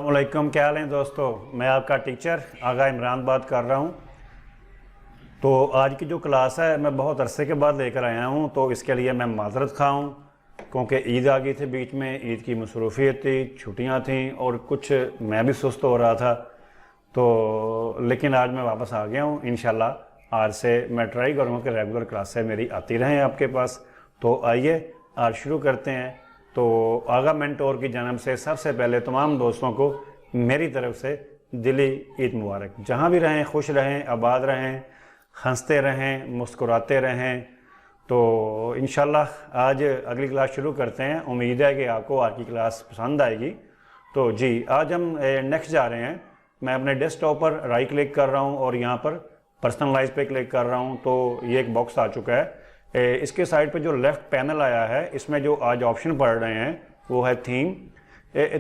अस्सलामुअलैकुम, क्या हाल है दोस्तों। मैं आपका टीचर आगा इमरान बात कर रहा हूँ। तो आज की जो क्लास है मैं बहुत अरसे के बाद लेकर आया हूँ, तो इसके लिए मैं माजरत खा हूँ क्योंकि ईद आ गई थी बीच में, ईद की मसरूफियत थी, छुट्टियाँ थीं और कुछ मैं भी सुस्त हो रहा था। तो लेकिन आज मैं वापस आ गया हूँ। इंशाल्लाह आज से मैं ट्राई करूँगा कि रेगुलर क्लासें मेरी आती रहें आपके पास। तो आइए आज शुरू करते हैं। तो आगा मेंटोर की जानिब से सबसे पहले तमाम दोस्तों को मेरी तरफ से दिली ईद मुबारक। जहाँ भी रहें खुश रहें, आबाद रहें, हंसते रहें, मुस्कुराते रहें। तो इंशाल्लाह आज अगली क्लास शुरू करते हैं। उम्मीद है कि आपको आज की क्लास पसंद आएगी। तो जी आज हम नेक्स्ट जा रहे हैं। मैं अपने डेस्कटॉप पर राइट क्लिक कर रहा हूँ और यहाँ पर पर्सनलाइज पे क्लिक कर रहा हूँ। तो ये एक बॉक्स आ चुका है। इसके साइड पे जो लेफ़्ट पैनल आया है, इसमें जो आज ऑप्शन पढ़ रहे हैं वो है थीम।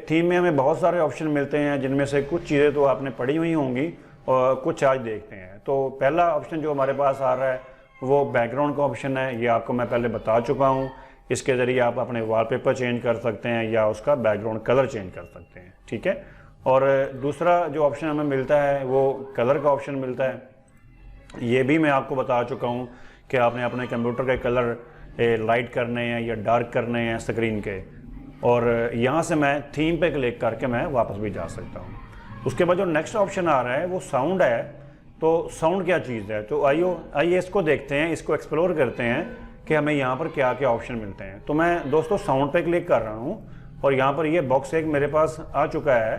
थीम में हमें बहुत सारे ऑप्शन मिलते हैं, जिनमें से कुछ चीज़ें तो आपने पढ़ी हुई होंगी और कुछ आज देखते हैं। तो पहला ऑप्शन जो हमारे पास आ रहा है वो बैकग्राउंड का ऑप्शन है। ये आपको मैं पहले बता चुका हूँ। इसके ज़रिए आप अपने वॉलपेपर चेंज कर सकते हैं या उसका बैकग्राउंड कलर चेंज कर सकते हैं, ठीक है। और दूसरा जो ऑप्शन हमें मिलता है वो कलर का ऑप्शन मिलता है। ये भी मैं आपको बता चुका हूँ कि आपने अपने कंप्यूटर के कलर लाइट करने हैं या डार्क करने हैं स्क्रीन के। और यहाँ से मैं थीम पे क्लिक करके मैं वापस भी जा सकता हूँ। उसके बाद जो नेक्स्ट ऑप्शन आ रहा है वो साउंड है। तो साउंड क्या चीज़ है, तो आइए इसको देखते हैं, इसको एक्सप्लोर करते हैं कि हमें यहाँ पर क्या क्या ऑप्शन मिलते हैं। तो मैं दोस्तों साउंड पे क्लिक कर रहा हूँ और यहाँ पर ये बॉक्स एक मेरे पास आ चुका है।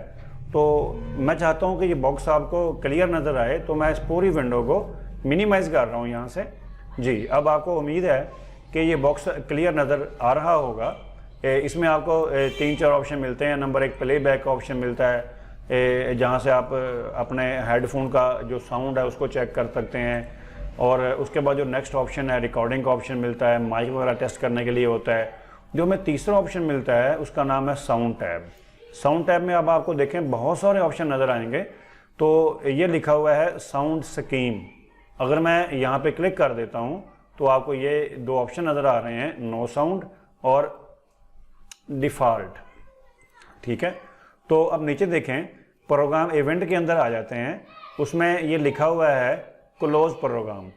तो मैं चाहता हूँ कि ये बॉक्स आपको क्लियर नज़र आए, तो मैं इस पूरी विंडो को मिनिमाइज़ कर रहा हूँ यहाँ से। जी अब आपको उम्मीद है कि ये बॉक्स क्लियर नज़र आ रहा होगा। इसमें आपको 3-4 ऑप्शन मिलते हैं। नंबर 1 प्लेबैक का ऑप्शन मिलता है, जहाँ से आप अपने हेडफोन का जो साउंड है उसको चेक कर सकते हैं। और उसके बाद जो नेक्स्ट ऑप्शन है रिकॉर्डिंग का ऑप्शन मिलता है, माइक वगैरह टेस्ट करने के लिए होता है। जो हमें तीसरा ऑप्शन मिलता है उसका नाम है साउंड टैब। साउंड टैब में अब आपको देखें बहुत सारे ऑप्शन नज़र आएंगे। तो ये लिखा हुआ है साउंड स्कीम। अगर मैं यहाँ पे क्लिक कर देता हूँ तो आपको ये 2 ऑप्शन नज़र आ रहे हैं, नो साउंड और डिफ़ॉल्ट, ठीक है। तो अब नीचे देखें, प्रोग्राम इवेंट के अंदर आ जाते हैं। उसमें ये लिखा हुआ है क्लोज प्रोग्राम।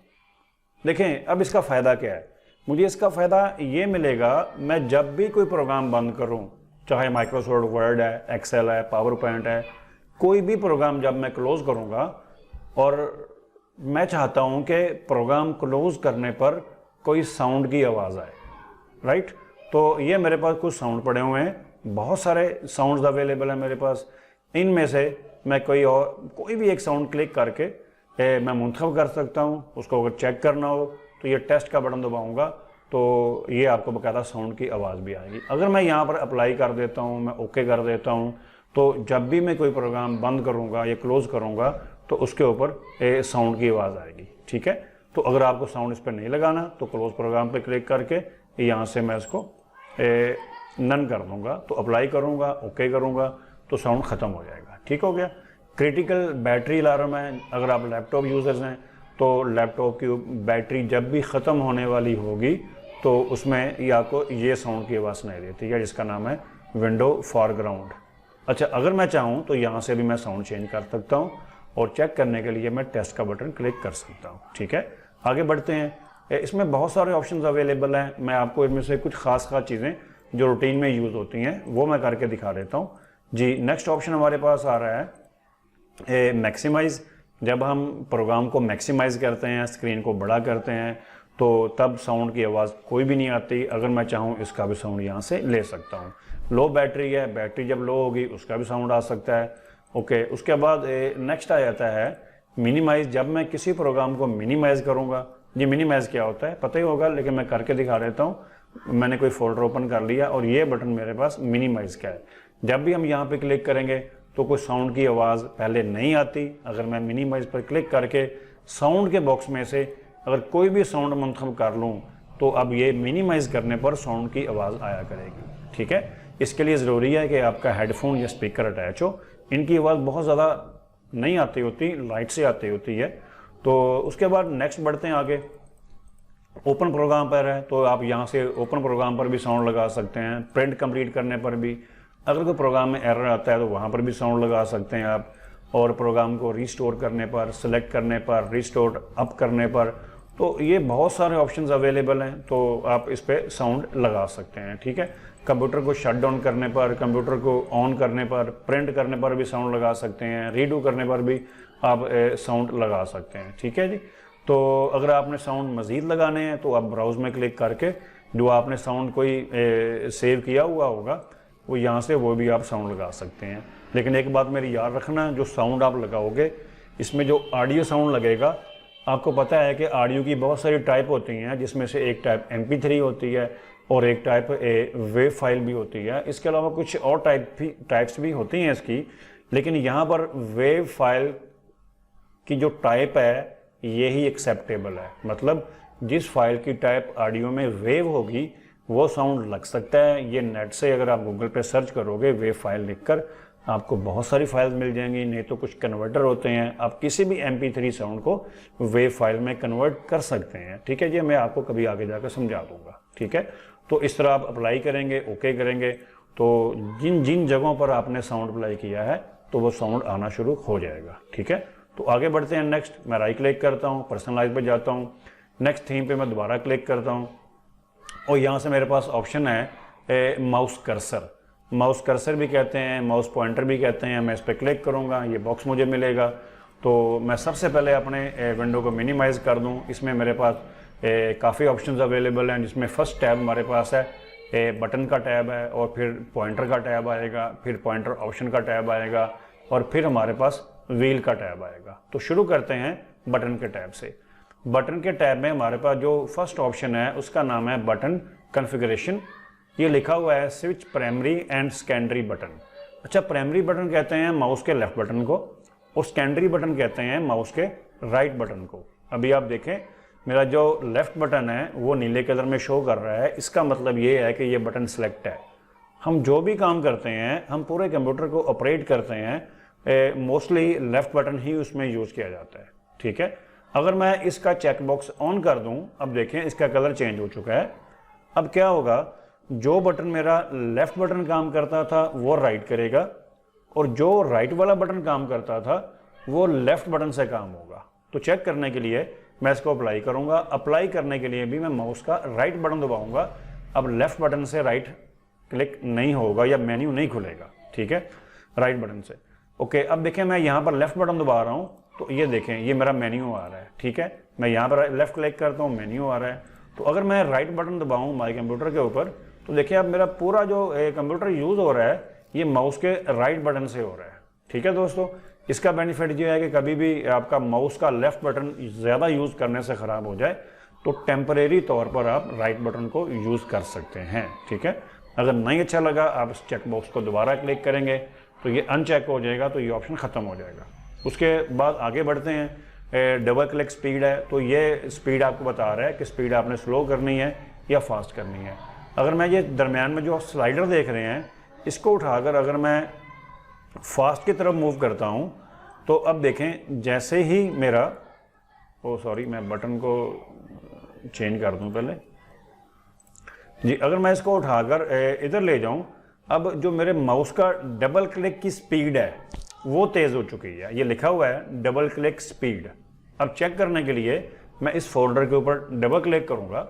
देखें अब इसका फ़ायदा क्या है। मुझे इसका फ़ायदा ये मिलेगा, मैं जब भी कोई प्रोग्राम बंद करूँ, चाहे माइक्रोसॉफ्ट वर्ड है, एक्सेल है, पावर पॉइंट है, कोई भी प्रोग्राम जब मैं क्लोज़ करूँगा और मैं चाहता हूं कि प्रोग्राम क्लोज करने पर कोई साउंड की आवाज़ आए, राइट। तो ये मेरे पास कुछ साउंड पड़े हुए हैं, बहुत सारे साउंड्स अवेलेबल हैं मेरे पास। इनमें से मैं कोई भी एक साउंड क्लिक करके मैं मुंतखब कर सकता हूं। उसको अगर चेक करना हो तो ये टेस्ट का बटन दबाऊंगा तो ये आपको बाकायदा साउंड की आवाज़ भी आएगी। अगर मैं यहाँ पर अप्लाई कर देता हूँ, मैं ओके कर देता हूँ, तो जब भी मैं कोई प्रोग्राम बंद करूँगा या क्लोज़ करूँगा तो उसके ऊपर साउंड की आवाज़ आएगी, ठीक है। तो अगर आपको साउंड इस पर नहीं लगाना तो क्लोज प्रोग्राम पे क्लिक करके यहाँ से मैं इसको नन कर दूँगा। तो अप्लाई करूँगा, ओके करूँगा तो साउंड ख़त्म हो जाएगा, ठीक हो गया। क्रिटिकल बैटरी अलार्म है। अगर आप लैपटॉप यूज़र्स हैं तो लैपटॉप की बैटरी जब भी ख़त्म होने वाली होगी तो उसमें ये आपको ये साउंड की आवाज़ सुनाई देती है, जिसका नाम है विंडो फॉरग्राउंड। अच्छा, अगर मैं चाहूँ तो यहाँ से भी मैं साउंड चेंज कर सकता हूँ और चेक करने के लिए मैं टेस्ट का बटन क्लिक कर सकता हूँ, ठीक है। आगे बढ़ते हैं। इसमें बहुत सारे ऑप्शंस अवेलेबल हैं। मैं आपको इनमें से कुछ खास चीज़ें जो रूटीन में यूज़ होती हैं वो मैं करके दिखा देता हूँ। जी नेक्स्ट ऑप्शन हमारे पास आ रहा है मैक्सिमाइज़। जब हम प्रोग्राम को मैक्सिमाइज़ करते हैं, स्क्रीन को बड़ा करते हैं, तो तब साउंड की आवाज़ कोई भी नहीं आती। अगर मैं चाहूँ इसका भी साउंड यहाँ से ले सकता हूँ। लो बैटरी है, बैटरी जब लो होगी उसका भी साउंड आ सकता है, ओके। उसके बाद नेक्स्ट आ जाता है मिनिमाइज़। जब मैं किसी प्रोग्राम को मिनिमाइज़ करूँगा, ये मिनिमाइज़ क्या होता है पता ही होगा, लेकिन मैं करके दिखा देता हूँ। मैंने कोई फोल्डर ओपन कर लिया और ये बटन मेरे पास मिनिमाइज़ का है। जब भी हम यहाँ पे क्लिक करेंगे तो कोई साउंड की आवाज़ पहले नहीं आती। अगर मैं मिनिमाइज़ पर क्लिक करके साउंड के बॉक्स में से अगर कोई भी साउंड मुंतखब कर लूँ तो अब ये मिनिमाइज़ करने पर साउंड की आवाज़ आया करेगी, ठीक है। इसके लिए ज़रूरी है कि आपका हेडफोन या स्पीकर अटैच हो। इनकी आवाज़ बहुत ज़्यादा नहीं आती होती, लाइट से आती होती है। तो उसके बाद नेक्स्ट बढ़ते हैं आगे। ओपन प्रोग्राम पर है तो आप यहाँ से ओपन प्रोग्राम पर भी साउंड लगा सकते हैं, प्रिंट कंप्लीट करने पर भी। अगर कोई प्रोग्राम में एरर आता है तो वहाँ पर भी साउंड लगा सकते हैं आप, और प्रोग्राम को रीस्टोर करने पर, सेलेक्ट करने पर, रीस्टोर अप करने पर, तो ये बहुत सारे ऑप्शंस अवेलेबल हैं, तो आप इस पर साउंड लगा सकते हैं। ठीक है, कंप्यूटर को शट डाउन करने पर, कंप्यूटर को ऑन करने पर, प्रिंट करने पर भी साउंड लगा सकते हैं, रीडू करने पर भी आप साउंड लगा सकते हैं। ठीक है जी, तो अगर आपने साउंड मज़ीद लगाने हैं तो आप ब्राउज में क्लिक करके जो आपने साउंड कोई सेव किया हुआ होगा वो यहाँ से वो भी आप साउंड लगा सकते हैं। लेकिन एक बात मेरी याद रखना, जो साउंड आप लगाओगे इसमें जो ऑडियो साउंड लगेगा, आपको पता है कि ऑडियो की बहुत सारी टाइप होती हैं, जिसमें से एक टाइप MP3 होती है और एक टाइप वेव फाइल भी होती है। इसके अलावा कुछ और टाइप्स भी होती हैं इसकी, लेकिन यहाँ पर वेव फाइल की जो टाइप है यही एक्सेप्टेबल है। मतलब जिस फाइल की टाइप ऑडियो में वेव होगी वो साउंड लग सकता है। ये नेट से अगर आप गूगल पे सर्च करोगे वेव फाइल लिखकर, आपको बहुत सारी फाइल्स मिल जाएंगी। नहीं तो कुछ कन्वर्टर होते हैं, आप किसी भी MP3 साउंड को वेव फाइल में कन्वर्ट कर सकते हैं। ठीक है जी, मैं आपको कभी आगे जाकर समझा दूंगा। ठीक है, तो इस तरह आप अप्लाई करेंगे, ओके करेंगे, तो जिन जिन जगहों पर आपने साउंड अप्लाई किया है तो वो साउंड आना शुरू हो जाएगा। ठीक है, तो आगे बढ़ते हैं। नेक्स्ट मैं राइट क्लिक करता हूँ, पर्सनलाइज पे जाता हूँ, नेक्स्ट थीम पे मैं दोबारा क्लिक करता हूँ और यहाँ से मेरे पास ऑप्शन है माउस कर्सर। माउस कर्सर भी कहते हैं, माउस पॉइंटर भी कहते हैं। मैं इस पर क्लिक करूँगा, ये बॉक्स मुझे मिलेगा। तो मैं सबसे पहले अपने विंडो को मिनिमाइज़ कर दूँ। इसमें मेरे पास काफ़ी ऑप्शंस अवेलेबल हैं, जिसमें फर्स्ट टैब हमारे पास है बटन का टैब है, और फिर पॉइंटर का टैब आएगा, फिर पॉइंटर ऑप्शन का टैब आएगा, और फिर हमारे पास व्हील का टैब आएगा। तो शुरू करते हैं बटन के टैब से। बटन के टैब में हमारे पास जो फर्स्ट ऑप्शन है उसका नाम है बटन कॉन्फ़िगरेशन। ये लिखा हुआ है switch primary and secondary button. अच्छा, प्राइमरी बटन कहते हैं माउस के लेफ्ट बटन को, और सेकेंडरी बटन कहते हैं माउस के राइट बटन को। अभी आप देखें, मेरा जो लेफ्ट बटन है वो नीले कलर में शो कर रहा है। इसका मतलब ये है कि ये बटन सेलेक्ट है। हम जो भी काम करते हैं, हम पूरे कंप्यूटर को ऑपरेट करते हैं, मोस्टली लेफ्ट बटन ही उसमें यूज़ किया जाता है। ठीक है, अगर मैं इसका चेक बॉक्स ऑन कर दूं, अब देखें इसका कलर चेंज हो चुका है। अब क्या होगा, जो बटन मेरा लेफ्ट बटन काम करता था वो राइट करेगा, और जो राइट वाला बटन काम करता था वो लेफ्ट बटन से काम होगा। तो चेक करने के लिए मैं इसको अप्लाई करूंगा। अप्लाई करने के लिए भी मैं माउस का राइट बटन दबाऊंगा। अब लेफ्ट बटन से राइट क्लिक नहीं होगा या मेन्यू नहीं खुलेगा। ठीक है, राइट बटन से। ओके, अब देखें मैं यहाँ पर लेफ्ट बटन दबा रहा हूँ तो ये देखें ये मेरा मेन्यू आ रहा है। ठीक है, मैं यहाँ पर लेफ्ट क्लिक करता हूँ, मेन्यू आ रहा है। तो अगर मैं राइट बटन दबाऊँ माई कंप्यूटर के ऊपर, तो देखिए अब मेरा पूरा जो कंप्यूटर यूज़ हो रहा है ये माउस के राइट बटन से हो रहा है। ठीक है दोस्तों, इसका बेनिफिट ये है कि कभी भी आपका माउस का लेफ्ट बटन ज़्यादा यूज़ करने से ख़राब हो जाए तो टेम्परेरी तौर पर आप राइट बटन को यूज़ कर सकते हैं। ठीक है, अगर नहीं अच्छा लगा आप इस चेक बॉक्स को दोबारा क्लिक करेंगे तो ये अनचेक हो जाएगा, तो ये ऑप्शन ख़त्म हो जाएगा। उसके बाद आगे बढ़ते हैं। डबल क्लिक स्पीड है, तो ये स्पीड आपको बता रहा है कि स्पीड आपने स्लो करनी है या फास्ट करनी है। अगर मैं ये दरमियान में जो स्लाइडर देख रहे हैं इसको उठाकर अगर मैं फास्ट की तरफ मूव करता हूँ तो अब देखें जैसे ही मेरा मैं बटन को चेंज कर दूँ पहले जी। अगर मैं इसको उठाकर इधर ले जाऊँ, अब जो मेरे माउस का डबल क्लिक की स्पीड है वो तेज़ हो चुकी है। ये लिखा हुआ है डबल क्लिक स्पीड। अब चेक करने के लिए मैं इस फोल्डर के ऊपर डबल क्लिक करूँगा।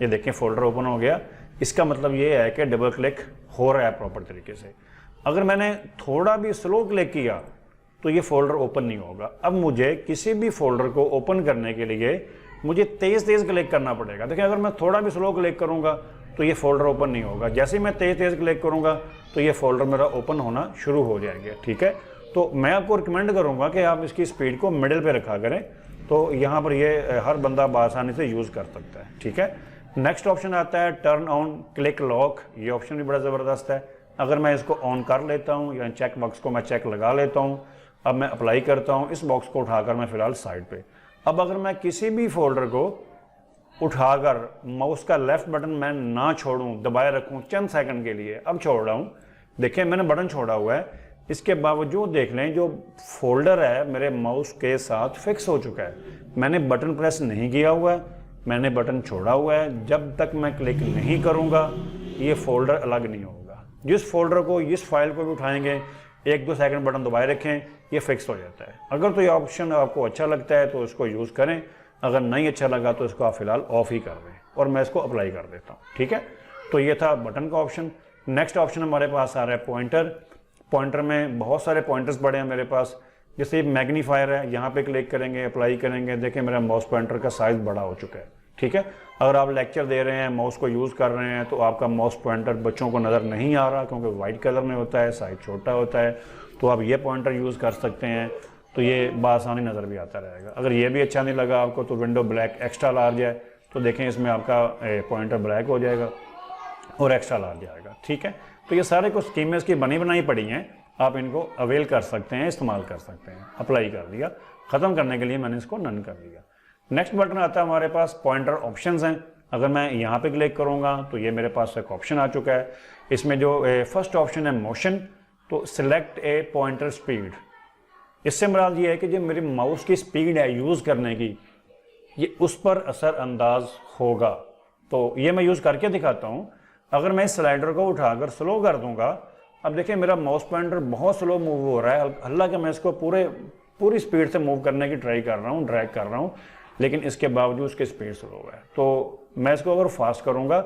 ये देखें फोल्डर ओपन हो गया। इसका मतलब ये है कि डबल क्लिक हो रहा है प्रॉपर तरीके से। अगर मैंने थोड़ा भी स्लो क्लिक किया तो ये फोल्डर ओपन नहीं होगा। अब मुझे किसी भी फोल्डर को ओपन करने के लिए मुझे तेज़ क्लिक करना पड़ेगा। देखिए अगर मैं थोड़ा भी स्लो क्लिक करूँगा तो ये फोल्डर ओपन नहीं होगा। जैसे ही मैं तेज़ क्लिक करूँगा तो ये फोल्डर मेरा ओपन होना शुरू हो जाएगा। ठीक है, तो मैं आपको रिकमेंड करूँगा कि आप इसकी स्पीड को मिडिल पे रखा करें, तो यहाँ पर ये हर बंदा आसानी से यूज़ कर सकता है। ठीक है, नेक्स्ट ऑप्शन आता है टर्न ऑन क्लिक लॉक। ये ऑप्शन भी बड़ा ज़बरदस्त है। अगर मैं इसको ऑन कर लेता हूँ या चेक बॉक्स को मैं चेक लगा लेता हूँ, अब मैं अप्लाई करता हूँ। इस बॉक्स को उठाकर मैं फ़िलहाल साइड पे, अब अगर मैं किसी भी फोल्डर को उठाकर माउस का लेफ्ट बटन मैं ना छोड़ूं, दबाए रखूं चंद सेकंड के लिए, अब छोड़ रहा हूं, देखिए मैंने बटन छोड़ा हुआ है, इसके बावजूद देख लें जो फोल्डर है मेरे माउस के साथ फिक्स हो चुका है। मैंने बटन प्रेस नहीं किया हुआ है, मैंने बटन छोड़ा हुआ है। जब तक मैं क्लिक नहीं करूंगा ये फोल्डर अलग नहीं होगा। जिस फोल्डर को, इस फाइल को भी उठाएंगे, 1-2 सेकंड बटन दबाए रखें, ये फिक्स हो जाता है। अगर तो ये ऑप्शन आपको अच्छा लगता है तो इसको यूज़ करें, अगर नहीं अच्छा लगा तो इसको आप फिलहाल ऑफ ही कर दें और मैं इसको अप्लाई कर देता हूँ। ठीक है, तो ये था बटन का ऑप्शन। नेक्स्ट ऑप्शन हमारे पास आ रहा है पॉइंटर। पॉइंटर में बहुत सारे पॉइंटर्स पड़े हैं मेरे पास। जैसे मैग्नीफायर है, यहाँ पे क्लिक करेंगे, अप्लाई करेंगे, देखें मेरा माउस पॉइंटर का साइज़ बड़ा हो चुका है। ठीक है, अगर आप लेक्चर दे रहे हैं, माउस को यूज़ कर रहे हैं, तो आपका माउस पॉइंटर बच्चों को नज़र नहीं आ रहा क्योंकि वाइट कलर में होता है, साइज छोटा होता है, तो आप ये पॉइंटर यूज़ कर सकते हैं, तो ये बासानी नज़र भी आता रहेगा। अगर ये भी अच्छा नहीं लगा आपको तो विंडो ब्लैक एक्स्ट्रा लार्ज है, तो देखें इसमें आपका पॉइंटर ब्लैक हो जाएगा और एक्स्ट्रा लार्ज आएगा। ठीक है, तो ये सारे कुछ स्कीमें की बनी बनाई पड़ी हैं, आप इनको अवेल कर सकते हैं, इस्तेमाल कर सकते हैं। अप्लाई कर दिया, ख़त्म करने के लिए मैंने इसको नन कर दिया। नेक्स्ट बटन आता है हमारे पास पॉइंटर ऑप्शंस हैं। अगर मैं यहाँ पे क्लिक करूँगा तो ये मेरे पास एक ऑप्शन आ चुका है। इसमें जो फर्स्ट ऑप्शन है मोशन, तो सिलेक्ट ए पॉइंटर स्पीड। इससे मुराद ये है कि जो मेरी माउस की स्पीड है यूज़ करने की, ये उस पर असरअंदाज होगा। तो ये मैं यूज़ करके दिखाता हूँ। अगर मैं इस स्लाइडर को उठाकर स्लो कर दूंगा, अब देखिए मेरा माउस पॉइंटर बहुत स्लो मूव हो रहा है, हालांकि मैं इसको पूरी स्पीड से मूव करने की ट्राई कर रहा हूँ, ड्रैग कर रहा हूँ, लेकिन इसके बावजूद उसकी स्पीड स्लो है। तो मैं इसको अगर फास्ट करूँगा,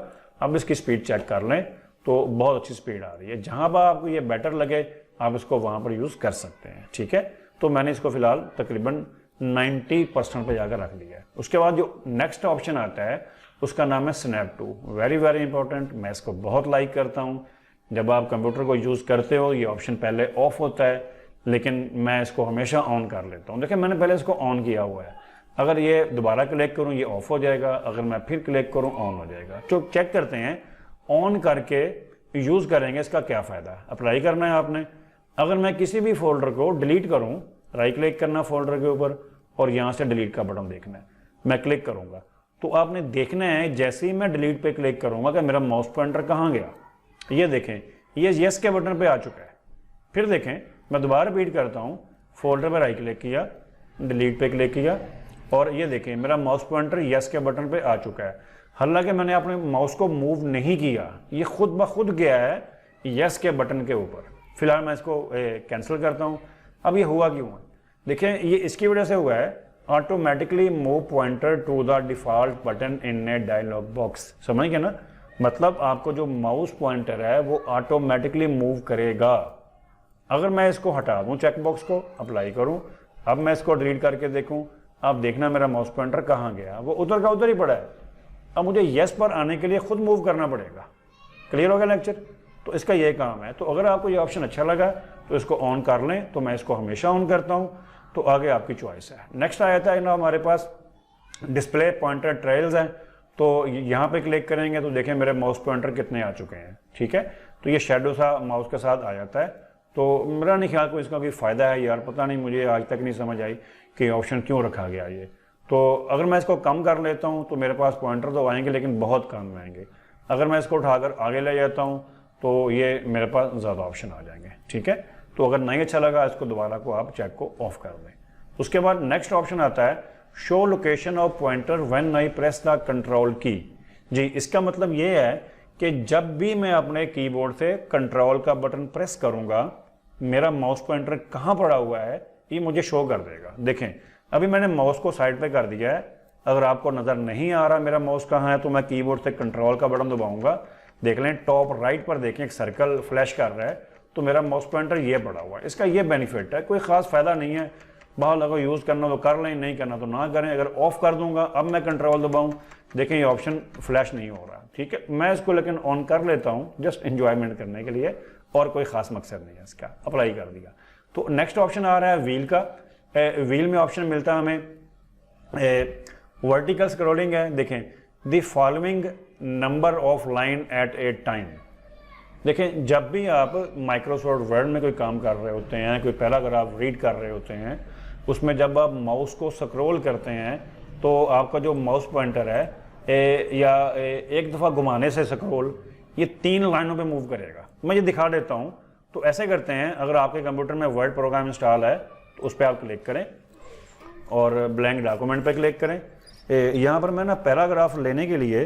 अब इसकी स्पीड चेक कर लें तो बहुत अच्छी स्पीड आ रही है। जहाँ पर आपको ये बेटर लगे आप इसको वहाँ पर यूज़ कर सकते हैं। ठीक है, तो मैंने इसको फिलहाल तकरीबन 90% पर जाकर रख दिया है। उसके बाद जो नेक्स्ट ऑप्शन आता है उसका नाम है snap to. Very very important, मैं इसको बहुत लाइक करता हूँ। जब आप कंप्यूटर को यूज़ करते हो ये ऑप्शन पहले ऑफ होता है, लेकिन मैं इसको हमेशा ऑन कर लेता हूँ। देखिए मैंने पहले इसको ऑन किया हुआ है, अगर ये दोबारा क्लिक करूँ ये ऑफ हो जाएगा, अगर मैं फिर क्लिक करूँ ऑन हो जाएगा। तो चेक करते हैं ऑन करके यूज़ करेंगे इसका क्या फ़ायदा है। अप्लाई करना है आपने। अगर मैं किसी भी फोल्डर को डिलीट करूँ, राइट क्लिक करना फोल्डर के ऊपर और यहाँ से डिलीट का बटन देखना है, मैं क्लिक करूँगा तो आपने देखना है जैसे ही मैं डिलीट पे क्लिक करूँगा कि मेरा माउस पॉइंटर कहाँ गया। ये देखें ये यस के बटन पे आ चुका है। फिर देखें मैं दोबारा रिपीट करता हूँ, फोल्डर पर राइट क्लिक किया, डिलीट पे क्लिक किया और ये देखें मेरा माउस पॉइंटर यस के बटन पे आ चुका है। हालांकि मैंने अपने माउस को मूव नहीं किया, ये खुद ब खुद गया है यस के बटन के ऊपर। फिलहाल मैं इसको कैंसिल करता हूँ। अब ये हुआ क्यों है, देखें ये इसकी वजह से हुआ है automatically move pointer to the default button in a dialog box. समझ गए ना, मतलब आपको जो माउस पॉइंटर है वो ऑटोमेटिकली मूव करेगा। अगर मैं इसको हटा दूँ चेक बॉक्स को, अप्लाई करूँ, अब मैं इसको डिलीट करके देखूँ, अब देखना मेरा माउस पॉइंटर कहाँ गया, वो उधर का उधर ही पड़ा है। अब मुझे यस पर आने के लिए खुद मूव करना पड़ेगा। क्लियर हो गया लेक्चर, तो इसका ये काम है। तो अगर आपको ये ऑप्शन अच्छा लगा तो इसको ऑन कर लें, तो मैं इसको हमेशा ऑन करता हूँ, तो आगे आपकी चॉइस है। नेक्स्ट आया था ना हमारे पास डिस्प्ले पॉइंटर ट्रेल्स हैं, तो यहाँ पे क्लिक करेंगे तो देखें मेरे माउस पॉइंटर कितने आ चुके हैं। ठीक है, तो ये शेडो सा माउस के साथ आ जाता है। तो मेरा नहीं ख्याल कोई इसका कोई फ़ायदा है यार, पता नहीं, मुझे आज तक नहीं समझ आई कि ऑप्शन क्यों रखा गया ये। तो अगर मैं इसको कम कर लेता हूँ तो मेरे पास पॉइंटर तो आएंगे लेकिन बहुत कम आएंगे। अगर मैं इसको उठाकर आगे ले जाता हूँ तो ये मेरे पास ज़्यादा ऑप्शन आ जाएंगे। ठीक है, तो अगर नहीं अच्छा लगा इसको दोबारा को आप चेक को ऑफ कर दें। उसके बाद नेक्स्ट ऑप्शन आता है show location of pointer when I press the control की। जी, इसका मतलब ये है कि जब भी मैं अपने कीबोर्ड से कंट्रोल का बटन प्रेस करूंगा, मेरा माउस पॉइंटर कहाँ पड़ा हुआ है ये मुझे शो कर देगा। देखें अभी मैंने माउस को साइड पे कर दिया है, अगर आपको नज़र नहीं आ रहा मेरा माउस कहाँ है तो मैं कीबोर्ड से कंट्रोल का बटन दबाऊंगा, देख लें टॉप राइट पर देखें एक सर्कल फ्लैश कर रहा है, तो मेरा माउस पॉइंटर ये पड़ा हुआ है। इसका ये बेनिफिट है, कोई ख़ास फ़ायदा नहीं है। बाहर अगर यूज़ करना तो कर लें, नहीं करना तो ना करें। अगर ऑफ कर दूंगा, अब मैं कंट्रोल दबाऊं, देखें ये ऑप्शन फ्लैश नहीं हो रहा। ठीक है, मैं इसको लेकिन ऑन कर लेता हूँ जस्ट इंजॉयमेंट करने के लिए, और कोई ख़ास मकसद नहीं है इसका। अप्लाई कर दिया। तो नेक्स्ट ऑप्शन आ रहा है व्हील का। व्हील में ऑप्शन मिलता है हमें वर्टिकल स्क्रॉलिंग है। देखें the following number of line at A time. देखें जब भी आप माइक्रोसॉफ्ट वर्ड में कोई काम कर रहे होते हैं, कोई पैराग्राफ रीड कर रहे होते हैं, उसमें जब आप माउस को स्क्रॉल करते हैं तो आपका जो माउस पॉइंटर है एक दफ़ा घुमाने से स्क्रॉल ये 3 लाइनों पे मूव करेगा। मैं ये दिखा देता हूँ। तो ऐसे करते हैं, अगर आपके कंप्यूटर में वर्ड प्रोग्राम इंस्टॉल है तो उस पर आप क्लिक करें और ब्लैंक डॉक्यूमेंट पे क्लिक करें। यहाँ पर मैं ना पैराग्राफ लेने के लिए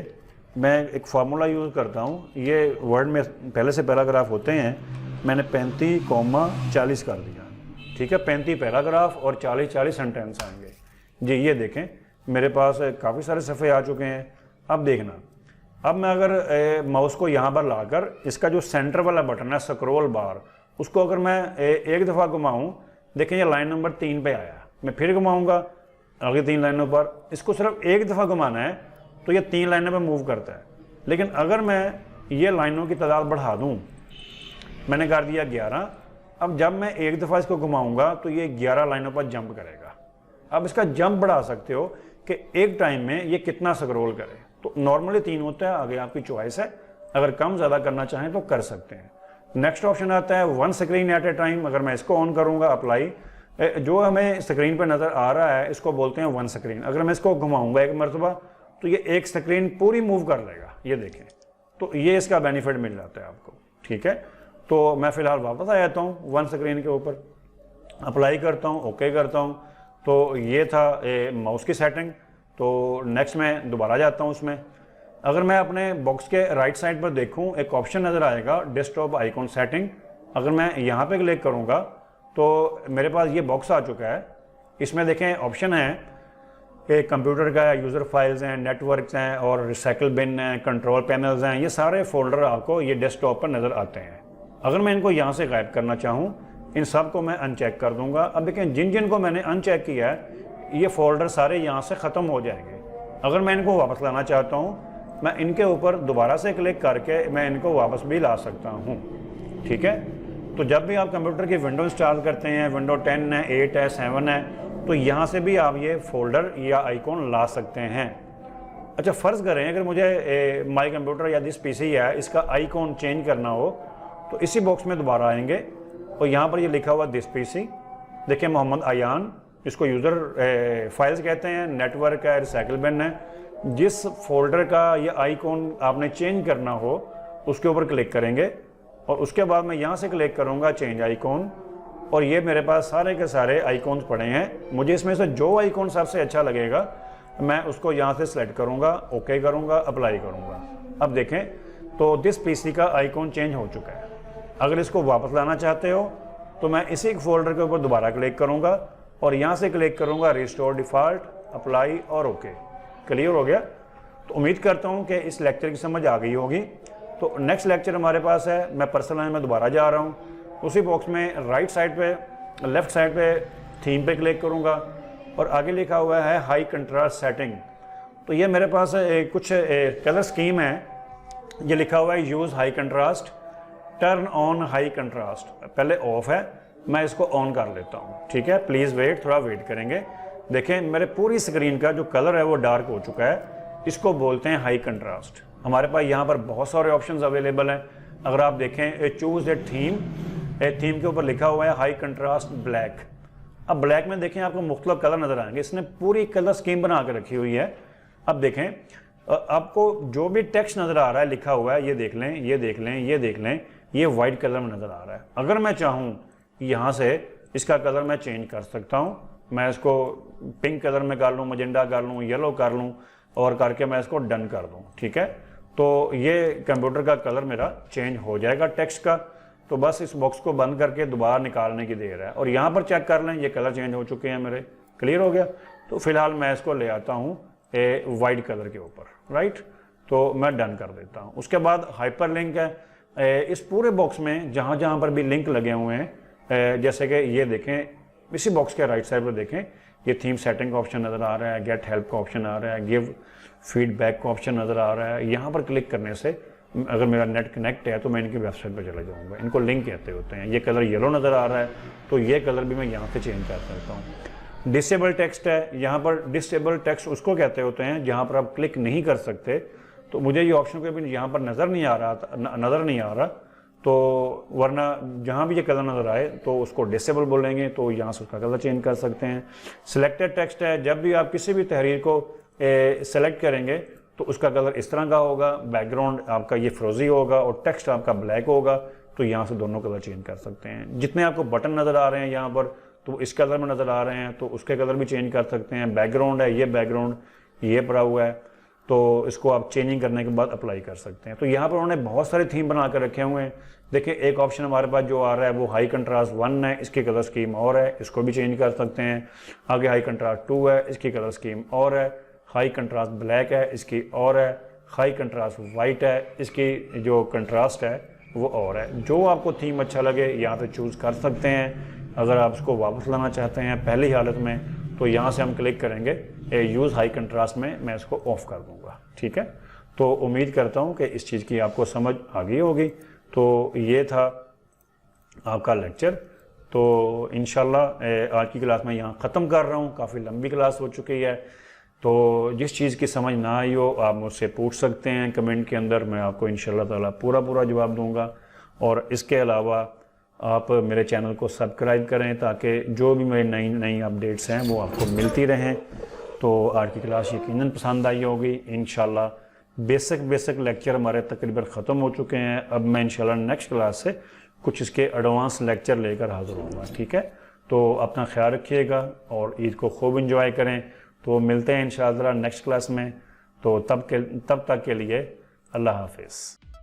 मैं एक फार्मूला यूज़ करता हूँ, ये वर्ड में पहले से पैराग्राफ होते हैं, मैंने 35,40 कर दिया, ठीक है। 35 पैराग्राफ और 40 सेंटेंस आएंगे जी। ये देखें मेरे पास काफ़ी सारे सफ़े आ चुके हैं। अब देखना, अब मैं अगर माउस को यहाँ पर लाकर इसका जो सेंटर वाला बटन है स्क्रॉल बार, उसको अगर मैं एक दफ़ा घुमाऊँ, देखें ये लाइन नंबर 3 पे आया, मैं फिर घुमाऊँगा आगे 3 लाइनों पर, इसको सिर्फ एक दफ़ा घुमाना है तो ये 3 लाइनों पर मूव करता है। लेकिन अगर मैं ये लाइनों की तादाद बढ़ा दूँ, मैंने कर दिया 11, अब जब मैं एक दफ़ा इसको घुमाऊँगा तो ये 11 लाइनों पर जंप करेगा। अब इसका जंप बढ़ा सकते हो कि एक टाइम में ये कितना स्क्रॉल करे। तो नॉर्मली 3 होता है, आगे आपकी चॉइस है, अगर कम ज़्यादा करना चाहें तो कर सकते हैं। नेक्स्ट ऑप्शन आता है 1 स्क्रीन एट ए टाइम। अगर मैं इसको ऑन करूँगा, अप्लाई, जो हमें स्क्रीन पर नज़र आ रहा है इसको बोलते हैं 1 स्क्रीन। अगर मैं इसको घुमाऊँगा एक मरतबा तो ये एक स्क्रीन पूरी मूव कर लेगा, ये देखें। तो ये इसका बेनिफिट मिल जाता है आपको, ठीक है। तो मैं फ़िलहाल वापस आ जाता हूँ 1 स्क्रीन के ऊपर, अप्लाई करता हूँ, ओके करता हूँ। तो ये था माउस की सेटिंग। तो नेक्स्ट मैं दोबारा जाता हूँ उसमें। अगर मैं अपने बॉक्स के राइट साइड पर देखूँ, एक ऑप्शन नज़र आएगा डेस्कटॉप आइकॉन सेटिंग। अगर मैं यहाँ पे क्लिक करूँगा तो मेरे पास ये बॉक्स आ चुका है। इसमें देखें ऑप्शन है कि कंप्यूटर का, यूज़र फाइल्स हैं, नेटवर्क्स हैं और रिसाइकल बिन हैं, कंट्रोल पैनल्स हैं। ये सारे फोल्डर आपको ये डेस्कटॉप पर नज़र आते हैं। अगर मैं इनको यहाँ से गायब करना चाहूँ, इन सब को मैं अनचेक कर दूंगा। अब देखें जिन जिन को मैंने अनचेक किया है ये फोल्डर सारे यहाँ से ख़त्म हो जाएंगे। अगर मैं इनको वापस लाना चाहता हूँ, मैं इनके ऊपर दोबारा से क्लिक करके मैं इनको वापस भी ला सकता हूँ, ठीक है। तो जब भी आप कंप्यूटर की विंडो इंस्टॉल करते हैं, विंडो 10 है, 8 है, 7 है, तो यहाँ से भी आप ये फोल्डर या आइकॉन ला सकते हैं। अच्छा, फ़र्ज़ करें अगर मुझे माई कंप्यूटर या दिस पीसी है इसका आइकॉन चेंज करना हो, तो इसी बॉक्स में दोबारा आएंगे और यहाँ पर ये लिखा हुआ दिस पीसी, देखिए मोहम्मद अयान, इसको यूज़र फाइल्स कहते हैं, नेटवर्क है, रिसाइकल बिन है। जिस फोल्डर का ये आइकॉन आपने चेंज करना हो उसके ऊपर क्लिक करेंगे और उसके बाद मैं यहाँ से क्लिक करूँगा चेंज आइकॉन, और ये मेरे पास सारे के सारे आइकॉन्स पड़े हैं। मुझे इसमें से जो आइकॉन सबसे अच्छा लगेगा मैं उसको यहाँ से सेलेक्ट करूँगा, ओके करूँगा, अप्लाई करूँगा। अब देखें तो दिस पीसी का आइकॉन चेंज हो चुका है। अगर इसको वापस लाना चाहते हो तो मैं इसी फोल्डर के ऊपर दोबारा क्लिक करूँगा और यहाँ से क्लिक करूँगा रिस्टोर डिफ़ॉल्ट, अप्लाई और ओके। क्लियर हो गया। तो उम्मीद करता हूँ कि इस लेक्चर की समझ आ गई होगी। तो नेक्स्ट लेक्चर हमारे पास है, मैं पर्सनल लाइन में दोबारा जा रहा हूँ। उसी बॉक्स में राइट साइड पे, लेफ़्ट साइड पे थीम पे क्लिक करूँगा और आगे लिखा हुआ है हाई कंट्रास्ट सेटिंग। तो ये मेरे पास कुछ कलर स्कीम है। ये लिखा हुआ है use high contrast, turn on high contrast. पहले ऑफ है, मैं इसको ऑन कर लेता हूँ, ठीक है। प्लीज़ वेट, थोड़ा वेट करेंगे। देखें मेरे पूरी स्क्रीन का जो कलर है वो डार्क हो चुका है। इसको बोलते हैं हाई कंट्रास्ट। हमारे पास यहाँ पर बहुत सारे ऑप्शंस अवेलेबल हैं। अगर आप देखें चूज़ ए थीम, थीम के ऊपर लिखा हुआ है हाई कंट्रास्ट ब्लैक। अब ब्लैक में देखें आपको मुख्तलिफ कलर नज़र आएंगे। इसने पूरी कलर स्कीम बना के रखी हुई है। अब देखें आपको जो भी टेक्स्ट नज़र आ रहा है लिखा हुआ है, ये देख लें, ये देख लें, ये देख लें, ये वाइट कलर में नज़र आ रहा है। अगर मैं चाहूँ यहाँ से इसका कलर मैं चेंज कर सकता हूँ। मैं इसको पिंक कलर में कर लूँ, मजेंडा कर लूँ, येलो कर लूँ और करके मैं इसको डन कर दूँ, ठीक है। तो ये कंप्यूटर का कलर मेरा चेंज हो जाएगा टेक्स्ट का। तो बस इस बॉक्स को बंद करके दोबारा निकालने की देर है और यहाँ पर चेक कर लें, ये कलर चेंज हो चुके हैं मेरे। क्लियर हो गया। तो फिलहाल मैं इसको ले आता हूँ वाइट कलर के ऊपर, राइट। तो मैं डन कर देता हूँ। उसके बाद हाइपर लिंक है। इस पूरे बॉक्स में जहाँ जहाँ पर भी लिंक लगे हुए हैं, जैसे कि ये देखें इसी बॉक्स के राइट साइड पर देखें, ये थीम सेटिंग का ऑप्शन नज़र आ रहा है, गेट हेल्प का ऑप्शन आ रहा है, गिव फीडबैक का ऑप्शन नज़र आ रहा है। यहाँ पर क्लिक करने से अगर मेरा नेट कनेक्ट है तो मैं इनकी वेबसाइट पर चला जाऊँगा। इनको लिंक कहते होते हैं। ये कलर येलो नज़र आ रहा है तो ये कलर भी मैं यहाँ से चेंज कर सकता हूँ। डिसेबल टेक्स्ट है। यहाँ पर डिसेबल टेक्स्ट उसको कहते होते हैं जहाँ पर आप क्लिक नहीं कर सकते। तो मुझे ये ऑप्शन कोई भी यहाँ पर नज़र नहीं आ रहा, तो वरना जहाँ भी ये कलर नज़र आए तो उसको डिसेबल बोलेंगे, तो यहाँ से उसका कलर चेंज कर सकते हैं। सिलेक्टेड टेक्स्ट है। जब भी आप किसी भी तहरीर को सेलेक्ट करेंगे तो उसका कलर इस तरह का होगा, बैकग्राउंड आपका ये फ्रोजी होगा और टेक्स्ट आपका ब्लैक होगा। तो यहाँ से दोनों कलर चेंज कर सकते हैं। जितने आपको बटन नज़र आ रहे हैं यहाँ पर तो इस कलर में नज़र आ रहे हैं तो उसके कलर भी चेंज कर सकते हैं। बैकग्राउंड है, ये बैकग्राउंड ये पड़ा हुआ है। तो इसको आप चेंजिंग करने के बाद अप्लाई कर सकते हैं। तो यहाँ पर उन्होंने बहुत सारे थीम बना कर रखे हुए हैं। देखिए एक ऑप्शन हमारे पास जो आ रहा है वो हाई कंट्रास्ट 1 है, इसकी कलर स्कीम और है, इसको भी चेंज कर सकते हैं। आगे हाई कंट्रास्ट 2 है, इसकी कलर स्कीम और है। हाई कंट्रास्ट ब्लैक है, इसकी और है। हाई कंट्रास्ट वाइट है, इसकी जो कंट्रास्ट है वो और है। जो आपको थीम अच्छा लगे यहाँ पे चूज़ कर सकते हैं। अगर आप इसको वापस लाना चाहते हैं पहली हालत में तो यहाँ से हम क्लिक करेंगे यूज़ हाई कंट्रास्ट में, मैं इसको ऑफ कर दूँगा। ठीक है, तो उम्मीद करता हूँ कि इस चीज़ की आपको समझ आ गई होगी। तो ये था आपका लेक्चर। तो इंशाल्लाह आज की क्लास मैं यहाँ ख़त्म कर रहा हूँ। काफ़ी लंबी क्लास हो चुकी है। तो जिस चीज़ की समझ ना आई हो आप मुझसे पूछ सकते हैं कमेंट के अंदर, मैं आपको इंशाल्लाह ताला पूरा जवाब दूंगा। और इसके अलावा आप मेरे चैनल को सब्सक्राइब करें ताकि जो भी मेरी नई अपडेट्स हैं वो आपको मिलती रहें। तो आज की क्लास यकीनन पसंद आई होगी। इंशाल्लाह बेसिक लेक्चर हमारे तकरीबन ख़त्म हो चुके हैं। अब मैं इंशाल्लाह नेक्स्ट क्लास से कुछ इसके एडवांस लेक्चर लेकर हाज़िर होऊंगा। ठीक है, तो अपना ख्याल रखिएगा और ईद को खूब इंजॉय करें। तो मिलते हैं इंशाअल्लाह नेक्स्ट क्लास में। तो तब तक के लिए अल्लाह हाफिज़।